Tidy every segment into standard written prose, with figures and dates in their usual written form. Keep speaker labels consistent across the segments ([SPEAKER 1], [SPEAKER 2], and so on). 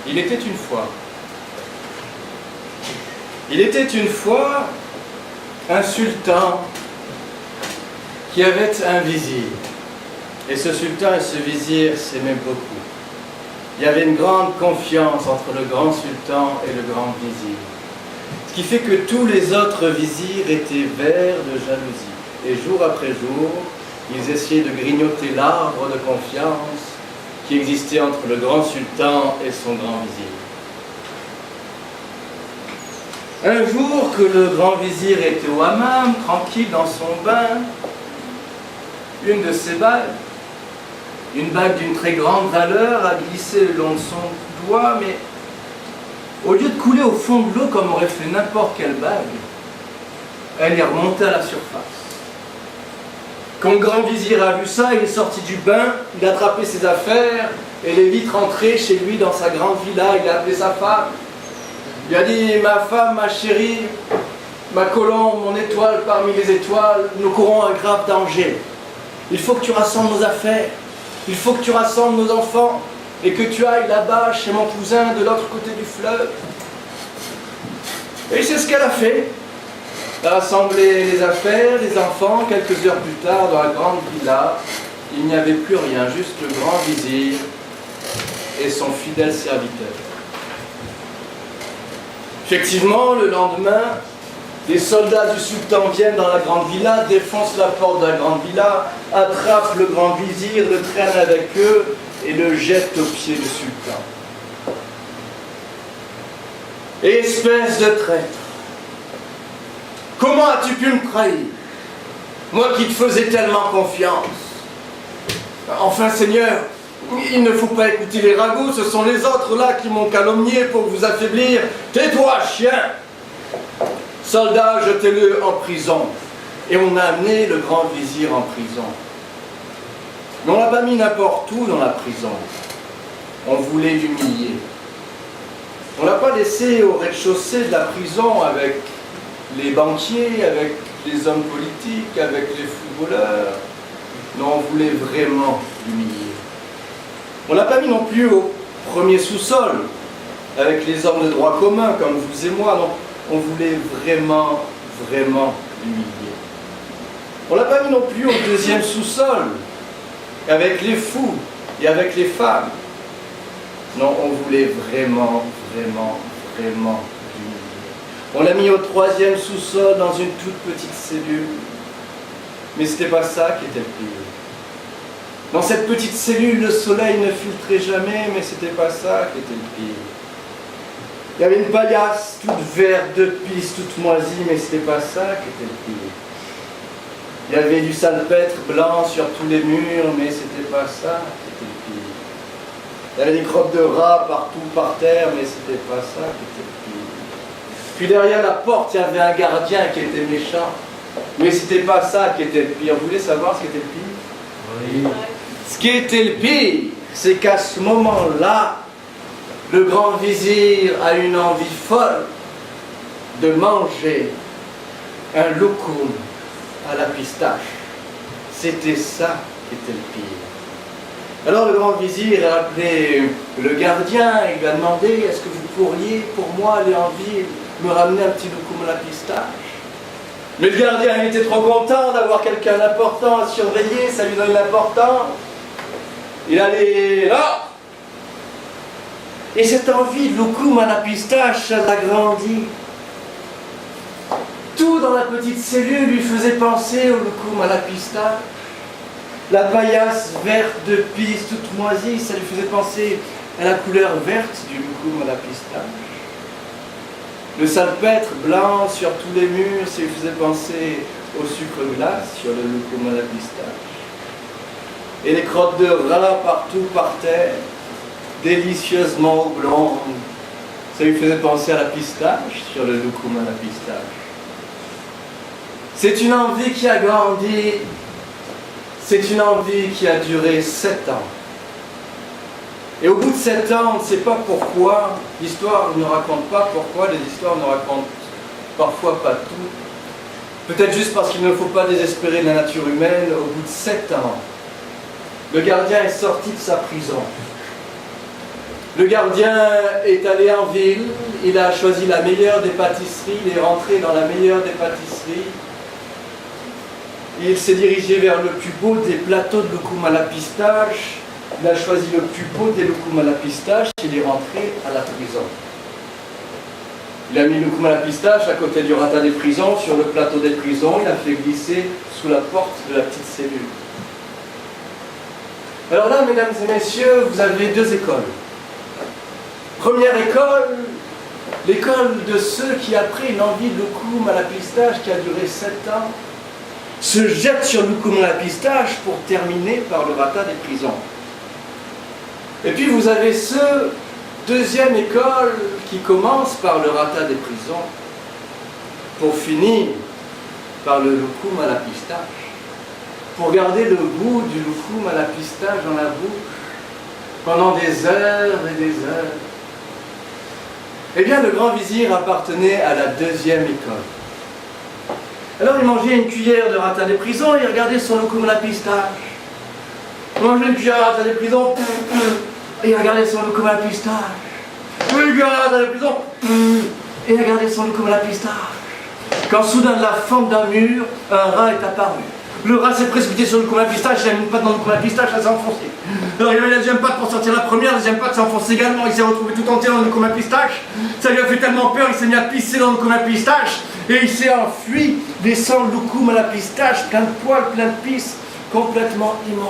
[SPEAKER 1] Il était une fois. Il était une fois un sultan qui avait un vizir. Et ce sultan et ce vizir s'aimaient beaucoup. Il y avait une grande confiance entre le grand sultan et le grand vizir. Ce qui fait que tous les autres vizirs étaient verts de jalousie. Et jour après jour, ils essayaient de grignoter l'arbre de confiance qui existait entre le grand sultan et son grand vizir. Un jour que le grand vizir était au hammam, tranquille dans son bain, une de ses bagues, une bague d'une très grande valeur, a glissé le long de son doigt, mais au lieu de couler au fond de l'eau comme aurait fait n'importe quelle bague, elle est remontée à la surface. Quand le grand vizir a vu ça, il est sorti du bain, il a attrapé ses affaires, et il est vite rentré chez lui dans sa grande villa. Il a appelé sa femme. Il a dit: ma femme, ma chérie, ma colombe, mon étoile parmi les étoiles, nous courons un grave danger. Il faut que tu rassembles nos affaires, il faut que tu rassembles nos enfants, et que tu ailles là-bas chez mon cousin de l'autre côté du fleuve. Et c'est ce qu'elle a fait. Elle a rassemblé les affaires, les enfants. Quelques heures plus tard, dans la grande villa, il n'y avait plus rien, juste le grand vizir et son fidèle serviteur. Effectivement, le lendemain, les soldats du sultan viennent dans la grande villa, défoncent la porte de la grande villa, attrapent le grand vizir, le traînent avec eux et le jettent aux pieds du sultan. Espèce de traître! Comment as-tu pu me trahir? Moi qui te faisais tellement confiance. Enfin, Seigneur, il ne faut pas écouter les ragots, ce sont les autres là qui m'ont calomnié pour vous affaiblir. Tais-toi, chien! Soldat, jetez-le en prison. Et on a amené le grand vizir en prison. Mais on ne l'a pas mis n'importe où dans la prison. On voulait l'humilier. On ne l'a pas laissé au rez-de-chaussée de la prison avec les banquiers, avec les hommes politiques, avec les footballeurs. Non, on voulait vraiment l'humilier. On ne l'a pas mis non plus au premier sous-sol, avec les hommes de droit commun, comme vous et moi. Non, on voulait vraiment, vraiment l'humilier. On ne l'a pas mis non plus au deuxième sous-sol, avec les fous et avec les femmes. Non, on voulait vraiment, vraiment, vraiment l'humilier. On l'a mis au troisième sous-sol, dans une toute petite cellule. Mais ce n'était pas ça qui était le pire. Dans cette petite cellule, le soleil ne filtrait jamais, mais ce n'était pas ça qui était le pire. Il y avait une paillasse toute verte de pisse, toute moisie, mais ce n'était pas ça qui était le pire. Il y avait du salpêtre blanc sur tous les murs, mais ce n'était pas ça qui était le pire. Il y avait des crottes de rats partout par terre, mais ce n'était pas ça qui était le pire. Puis derrière la porte, il y avait un gardien qui était méchant, mais ce n'était pas ça qui était le pire. Vous voulez savoir ce qui était le pire? Oui. Ce qui était le pire, c'est qu'à ce moment-là, le grand vizir a une envie folle de manger un loukoum à la pistache. C'était ça qui était le pire. Alors le grand vizir a appelé le gardien et lui a demandé: est-ce que vous pourriez pour moi aller en ville me ramener un petit loukoum à la pistache? Mais le gardien, il était trop content d'avoir quelqu'un d'important à surveiller, ça lui donne l'importance. Il allait là. Et cette envie de loukoum à la pistache, ça l'a grandi. Tout dans la petite cellule lui faisait penser au loukoum à la pistache. La paillasse verte de pisse, toute moisie, ça lui faisait penser à la couleur verte du loukoum à la pistache. Le salpêtre blanc sur tous les murs, ça lui faisait penser au sucre glace sur le loukoum à la pistache. Et les crottes de rats partout par terre, délicieusement blondes, ça lui faisait penser à la pistache sur le loukoum à la pistache. C'est une envie qui a grandi, c'est une envie qui a duré 7 ans. Et au bout de 7 ans, on ne sait pas pourquoi, l'histoire ne raconte pas pourquoi, les histoires ne racontent parfois pas tout. Peut-être juste parce qu'il ne faut pas désespérer de la nature humaine. Au bout de 7 ans, le gardien est sorti de sa prison. Le gardien est allé en ville, il a choisi la meilleure des pâtisseries, il est rentré dans la meilleure des pâtisseries. Il s'est dirigé vers le plus beau des plateaux de loukoum à la pistache. Il a choisi le plus beau des loukoum à la pistache, il est rentré à la prison. Il a mis le loukoum à la pistache à côté du rata des prisons, sur le plateau des prisons, il a fait glisser sous la porte de la petite cellule. Alors là, mesdames et messieurs, vous avez deux écoles. Première école, l'école de ceux qui, après une envie de loukoum à la pistache qui a duré 7 ans, se jettent sur le loukoum à la pistache pour terminer par le rata des prisons. Et puis vous avez ceux, deuxième école, qui commence par le rata des prisons, pour finir par le loukoum à la pistache, pour garder le goût du loukoum à la pistache dans la bouche, pendant des heures et des heures. Eh bien, le grand vizir appartenait à la deuxième école. Alors il mangeait une cuillère de rata des prisons et il regardait son loukoum à la pistache. Il mangeait une cuillère de rata des prisons et il regardait son loukoum à la pistache. Il regardait la rata des prisons et il regardait son loukoum à la pistache. Quand soudain, de la fente d'un mur, un rat est apparu. Le rat s'est précipité sur le loukoum à la pistache, il a mis une patte dans le loukoum à la pistache, elle s'est enfoncée. Alors il avait la deuxième patte pour sortir la première, la deuxième patte s'enfonce également, il s'est retrouvé tout entier dans le loukoum à la pistache. Ça lui a fait tellement peur, il s'est mis à pisser dans le loukoum à la pistache et il s'est enfui, laissant le loukoum à la pistache, plein de poils, plein de pisse, complètement immonde.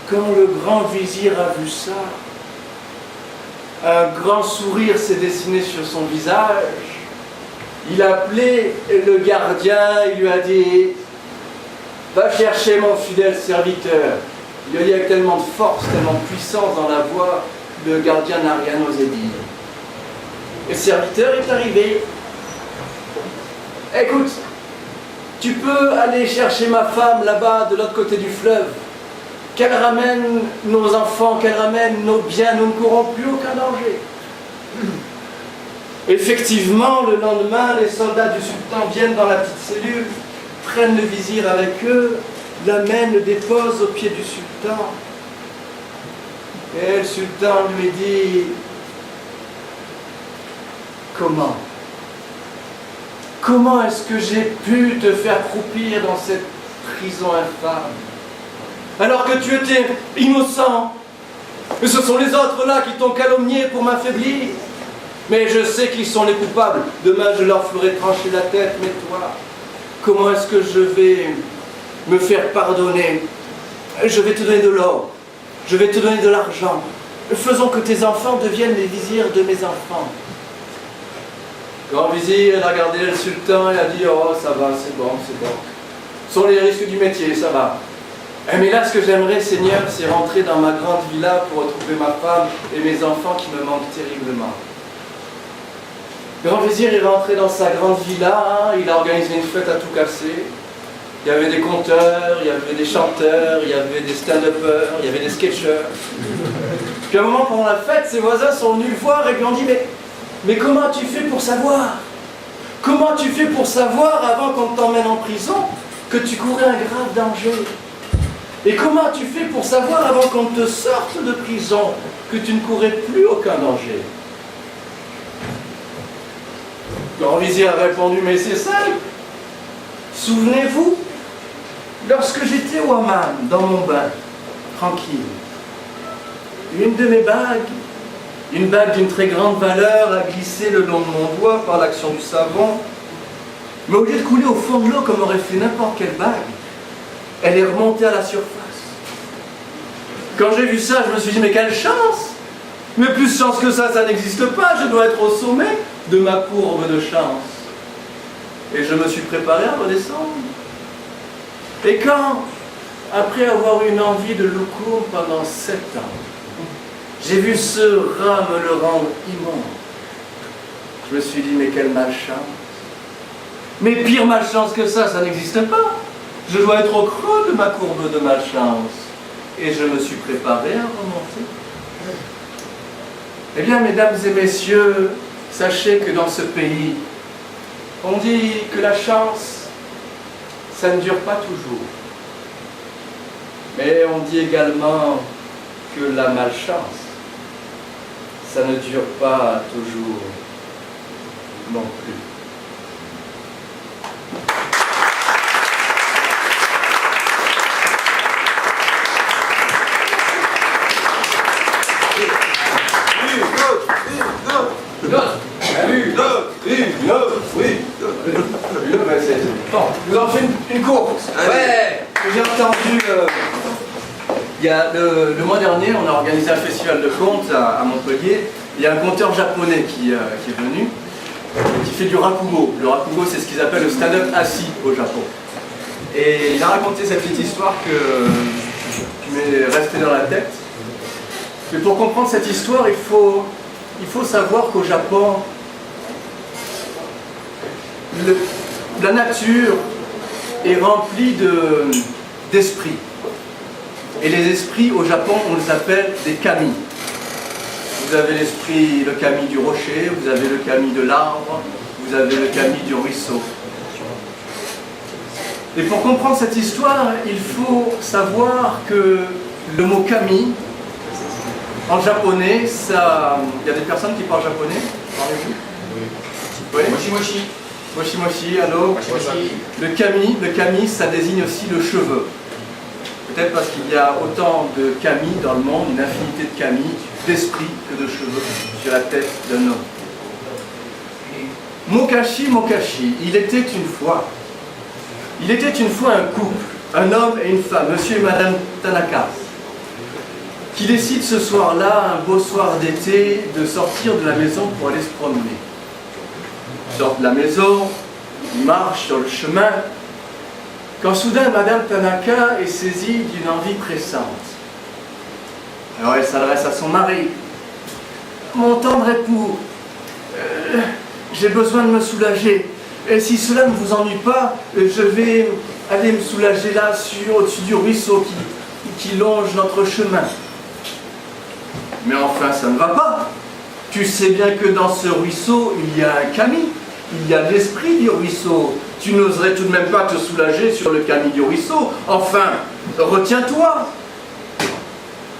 [SPEAKER 1] Quand le grand vizir a vu ça, un grand sourire s'est dessiné sur son visage. Il a appelé le gardien, il lui a dit « Va chercher mon fidèle serviteur ». Il lui a dit avec tellement de force, tellement de puissance dans la voix, le gardien n'a rien osé dire. Et le serviteur est arrivé. « Écoute, tu peux aller chercher ma femme là-bas, de l'autre côté du fleuve. Qu'elle ramène nos enfants, qu'elle ramène nos biens, nous ne courons plus aucun danger. » Effectivement, le lendemain, les soldats du sultan viennent dans la petite cellule, prennent le vizir avec eux, l'amènent, le déposent au pied du sultan. Et le sultan lui dit « Comment est-ce que j'ai pu te faire croupir dans cette prison infâme, alors que tu étais innocent, et ce sont les autres là qui t'ont calomnié pour m'affaiblir. Mais je sais qu'ils sont les coupables. Demain, je leur ferai trancher la tête. Mais toi, comment est-ce que je vais me faire pardonner? Je vais te donner de l'or. Je vais te donner de l'argent. Faisons que tes enfants deviennent les vizirs de mes enfants. » Le grand vizir, il a regardé le sultan et a dit « Oh, ça va, c'est bon, c'est bon. Ce sont les risques du métier, ça va. Mais là, ce que j'aimerais, Seigneur, c'est rentrer dans ma grande villa pour retrouver ma femme et mes enfants qui me manquent terriblement. » Le grand vizir est rentré dans sa grande villa, il a organisé une fête à tout casser. Il y avait des conteurs, il y avait des chanteurs, il y avait des stand-uppers, il y avait des sketchers. Puis à un moment, pendant la fête, ses voisins sont venus le voir et lui ont dit « Mais comment tu fais pour savoir? Comment tu fais pour savoir, avant qu'on t'emmène en prison, que tu courais un grave danger? Et comment tu fais pour savoir, avant qu'on te sorte de prison, que tu ne courais plus aucun danger? » Le grand vizir a répondu « Mais c'est simple. Souvenez-vous, lorsque j'étais au hammam, dans mon bain, tranquille, une de mes bagues, une bague d'une très grande valeur, a glissé le long de mon doigt par l'action du savon, mais au lieu de couler au fond de l'eau comme aurait fait n'importe quelle bague, elle est remontée à la surface. Quand j'ai vu ça, je me suis dit « Mais quelle chance! Mais plus de chance que ça n'existe pas, je dois être au sommet de ma courbe de chance. » Et je me suis préparé à redescendre. Et quand, après avoir eu une envie de loukoum pendant 7 ans, j'ai vu ce rat me le rendre immonde, je me suis dit, mais quelle malchance. Mais pire malchance que ça n'existe pas. Je dois être au creux de ma courbe de malchance. Et je me suis préparé à remonter. Eh bien, mesdames et messieurs, sachez que dans ce pays, on dit que la chance, ça ne dure pas toujours. Mais on dit également que la malchance, ça ne dure pas toujours non plus. Bon, je vous en fais une course. Ouais. J'ai entendu, il y a le mois dernier, on a organisé un festival de contes à Montpellier. Il y a un conteur japonais qui est venu, qui fait du rakugo. Le rakugo, c'est ce qu'ils appellent le stand-up assis au Japon. Et il a raconté cette petite histoire qui m'est restée dans la tête. Mais pour comprendre cette histoire, il faut savoir qu'au Japon, la nature est remplie d'esprits. Et les esprits, au Japon, on les appelle des kami. Vous avez le kami du rocher, vous avez le kami de l'arbre, vous avez le kami du ruisseau. Et pour comprendre cette histoire, il faut savoir que le mot kami, en japonais, il y a des personnes qui parlent japonais. Parlez-vous? Oui.
[SPEAKER 2] Moshi moshi.
[SPEAKER 1] Moshi moshi, allô. Le kami, ça désigne aussi le cheveu. Peut-être parce qu'il y a autant de kami dans le monde, une infinité de kami, d'esprits que de cheveux sur la tête d'un homme. Mokashi, il était une fois un couple, un homme et une femme, monsieur et madame Tanaka, qui décident ce soir-là, un beau soir d'été, de sortir de la maison pour aller se promener. Ils sortent de la maison, ils marchent sur le chemin, quand soudain madame Tanaka est saisie d'une envie pressante. Alors elle s'adresse à son mari. « Mon tendre époux, j'ai besoin de me soulager. Et si cela ne vous ennuie pas, je vais aller me soulager là, au-dessus du ruisseau qui longe notre chemin. » Mais enfin, ça ne va pas. Tu sais bien que dans ce ruisseau, il y a un kami. Il y a l'esprit du ruisseau. Tu n'oserais tout de même pas te soulager sur le kami du ruisseau. Enfin, retiens-toi.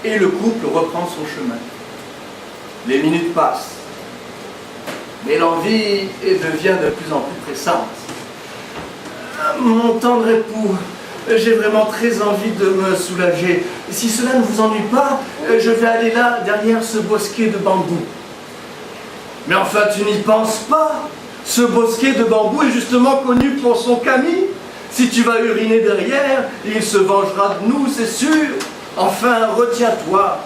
[SPEAKER 1] Et le couple reprend son chemin. Les minutes passent. Mais l'envie devient de plus en plus pressante. Mon tendre époux, j'ai vraiment très envie de me soulager. Si cela ne vous ennuie pas, je vais aller là, derrière ce bosquet de bambou. Mais enfin, tu n'y penses pas. Ce bosquet de bambou est justement connu pour son kami. Si tu vas uriner derrière, il se vengera de nous, c'est sûr. Enfin, retiens-toi.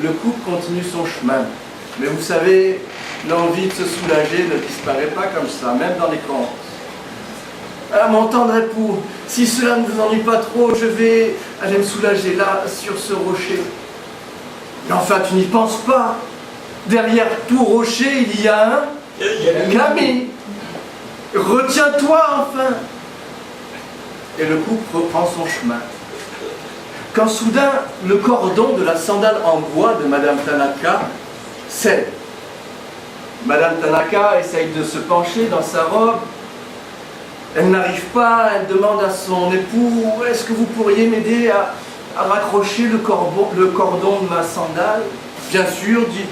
[SPEAKER 1] Le couple continue son chemin. Mais vous savez, l'envie de se soulager ne disparaît pas comme ça, même dans les contes. Ah, mon tendre époux, si cela ne vous ennuie pas trop, je vais aller me soulager là, sur ce rocher. Mais enfin, tu n'y penses pas. Derrière tout rocher, il y a un kami. Retiens-toi enfin. Et le couple reprend son chemin. Quand soudain, le cordon de la sandale en bois de madame Tanaka cède. Madame Tanaka essaye de se pencher dans sa robe. Elle n'arrive pas, elle demande à son époux « Est-ce que vous pourriez m'aider à raccrocher le cordon de ma sandale ?» Bien sûr, dit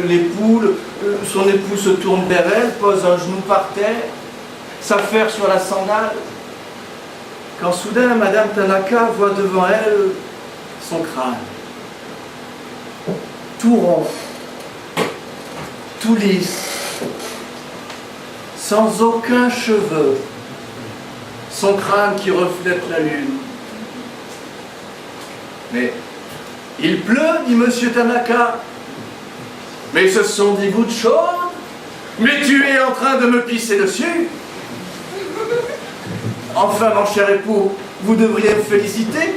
[SPEAKER 1] l'époux, son époux se tourne vers elle, pose un genou par terre, s'affaire sur la sandale. Quand soudain, madame Tanaka voit devant elle son crâne. Tout rond, tout lisse, sans aucun cheveu, son crâne qui reflète la lune. Mais il pleut, dit monsieur Tanaka. Mais ce sont des gouttes chaudes. Mais tu es en train de me pisser dessus. Enfin, mon cher époux, vous devriez me féliciter.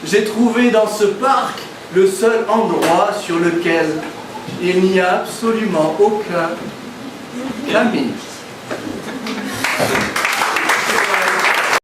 [SPEAKER 1] J'ai trouvé dans ce parc le seul endroit sur lequel il n'y a absolument aucun kami.